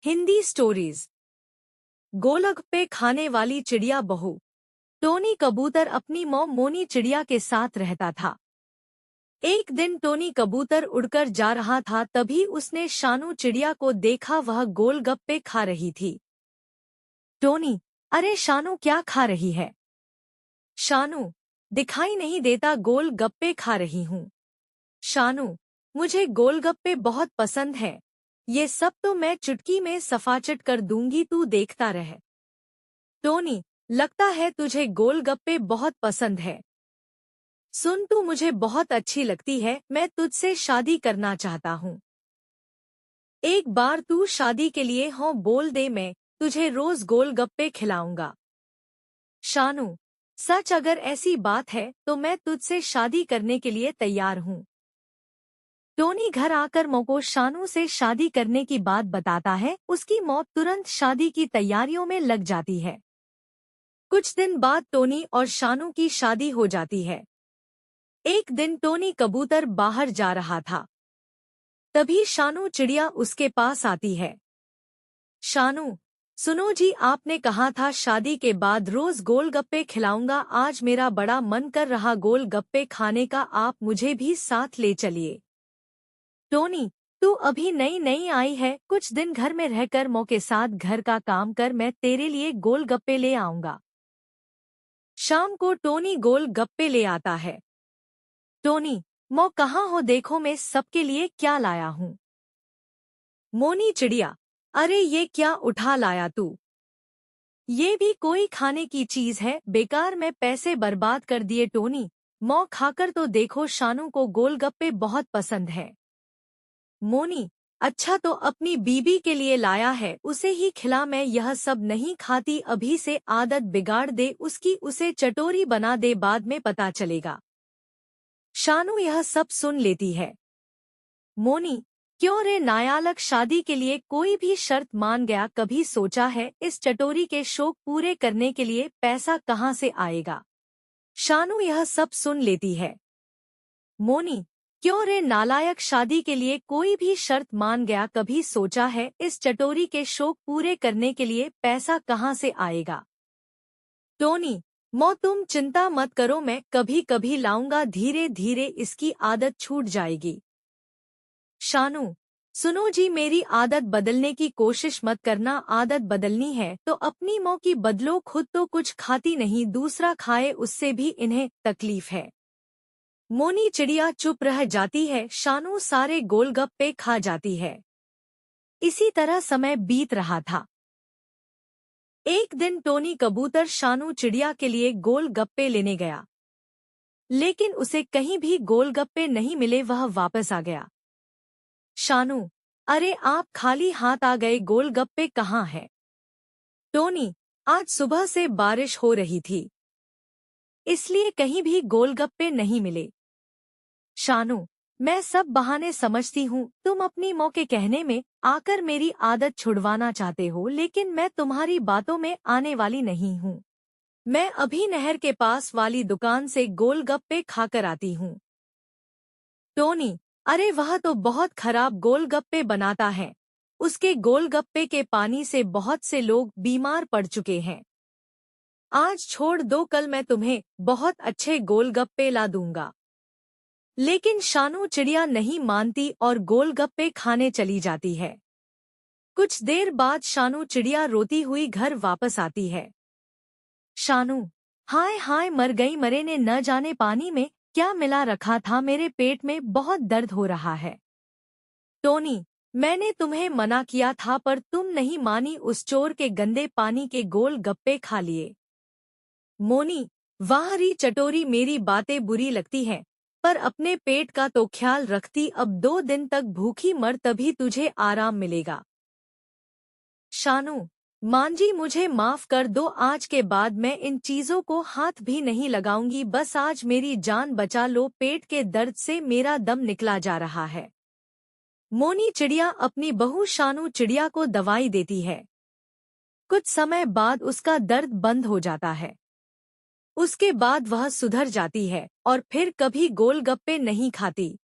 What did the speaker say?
Hindi stories. गोलगप्पे खाने वाली चिड़िया बहू। टोनी कबूतर अपनी मौं मोनी चिड़िया के साथ रहता था। एक दिन टोनी कबूतर उड़कर जा रहा था, तभी उसने शानू चिड़िया को देखा, वह गोलगप्पे खा रही थी। टोनी, अरे शानू क्या खा रही है? शानू, दिखाई नहीं देता, गोलगप्पे खा रही हूँ। शानू, मुझे गोलगप्पे बहुत पसंद है, ये सब तो मैं चुटकी में सफाचट कर दूंगी, तू देखता रह। टोनी, लगता है तुझे गोलगप्पे बहुत पसंद है। सुन, तू मुझे बहुत अच्छी लगती है, मैं तुझसे शादी करना चाहता हूँ। एक बार तू शादी के लिए हाँ बोल दे, मैं तुझे रोज गोलगप्पे खिलाऊंगा। शानू, सच? अगर ऐसी बात है तो मैं तुझसे शादी करने के लिए तैयार हूँ। टोनी घर आकर मौ को शानू से शादी करने की बात बताता है। उसकी मौत तुरंत शादी की तैयारियों में लग जाती है। कुछ दिन बाद टोनी और शानू की शादी हो जाती है। एक दिन टोनी कबूतर बाहर जा रहा था, तभी शानू चिड़िया उसके पास आती है। शानू, सुनो जी, आपने कहा था शादी के बाद रोज गोलगप्पे खिलाऊंगा। आज मेरा बड़ा मन कर रहा गोलगप्पे खाने का, आप मुझे भी साथ ले चलिए। टोनी, तू अभी नई नई आई है, कुछ दिन घर में रहकर मौ के साथ घर का काम कर, मैं तेरे लिए गोलगप्पे ले आऊंगा। शाम को टोनी गोलगप्पे ले आता है। टोनी, मौ कहाँ हो? देखो मैं सबके लिए क्या लाया हूँ। मोनी चिड़िया, अरे ये क्या उठा लाया तू? ये भी कोई खाने की चीज है? बेकार में पैसे बर्बाद कर दिए। टोनी, मौ खाकर तो देखो, शानू को गोलगप्पे बहुत पसंद है। मोनी, अच्छा तो अपनी बीबी के लिए लाया है, उसे ही खिला, मैं यह सब नहीं खाती। अभी से आदत बिगाड़ दे उसकी, उसे चटोरी बना दे, बाद में पता चलेगा। शानू यह सब सुन लेती है। मोनी, क्यों रे नायालक, शादी के लिए कोई भी शर्त मान गया? कभी सोचा है इस चटोरी के शौक पूरे करने के लिए पैसा कहाँ से आएगा? शानू यह सब सुन लेती है। मोनी, क्यों रे नालायक, शादी के लिए कोई भी शर्त मान गया? कभी सोचा है इस चटोरी के शौक पूरे करने के लिए पैसा कहाँ से आएगा? टोनी, मौ तुम चिंता मत करो, मैं कभी कभी लाऊंगा, धीरे धीरे इसकी आदत छूट जाएगी। शानू, सुनो जी, मेरी आदत बदलने की कोशिश मत करना। आदत बदलनी है तो अपनी मौ की बदलो, खुद तो कुछ खाती नहीं, दूसरा खाए उससे भी इन्हें तकलीफ है। मोनी चिड़िया चुप रह जाती है। शानू सारे गोलगप्पे खा जाती है। इसी तरह समय बीत रहा था। एक दिन टोनी कबूतर शानू चिड़िया के लिए गोलगप्पे लेने गया, लेकिन उसे कहीं भी गोलगप्पे नहीं मिले। वह वापस आ गया। शानू, अरे आप खाली हाथ आ गए, गोलगप्पे कहाँ है? टोनी, आज सुबह से बारिश हो रही थी, इसलिए कहीं भी गोलगप्पे नहीं मिले। शानू, मैं सब बहाने समझती हूँ, तुम अपनी मौ के कहने में आकर मेरी आदत छुड़वाना चाहते हो, लेकिन मैं तुम्हारी बातों में आने वाली नहीं हूँ। मैं अभी नहर के पास वाली दुकान से गोलगप्पे खाकर आती हूँ। टोनी, अरे वह तो बहुत खराब गोलगप्पे बनाता है, उसके गोलगप्पे के पानी से बहुत से लोग बीमार पड़ चुके हैं। आज छोड़ दो, कल मैं तुम्हें बहुत अच्छे गोलगप्पे ला दूंगा। लेकिन शानू चिड़िया नहीं मानती और गोलगप्पे खाने चली जाती है। कुछ देर बाद शानू चिड़िया रोती हुई घर वापस आती है। शानू, हाय हाय, मर गई, मरे ने न जाने पानी में क्या मिला रखा था, मेरे पेट में बहुत दर्द हो रहा है। टोनी, मैंने तुम्हें मना किया था पर तुम नहीं मानी, उस चोर के गंदे पानी के गोलगप्पे खा लिए। मोनी, वाह री चटोरी, मेरी बातें बुरी लगती हैं, पर अपने पेट का तो ख्याल रखती, अब 2 दिन तक भूखी मर, तभी तुझे आराम मिलेगा। शानू, मांझी मुझे माफ कर दो, आज के बाद मैं इन चीजों को हाथ भी नहीं लगाऊंगी, बस आज मेरी जान बचा लो, पेट के दर्द से मेरा दम निकला जा रहा है। मोनी चिड़िया अपनी बहू शानू चिड़िया को दवाई देती है। कुछ समय बाद उसका दर्द बंद हो जाता है। उसके बाद वह सुधर जाती है और फिर कभी गोलगप्पे नहीं खाती।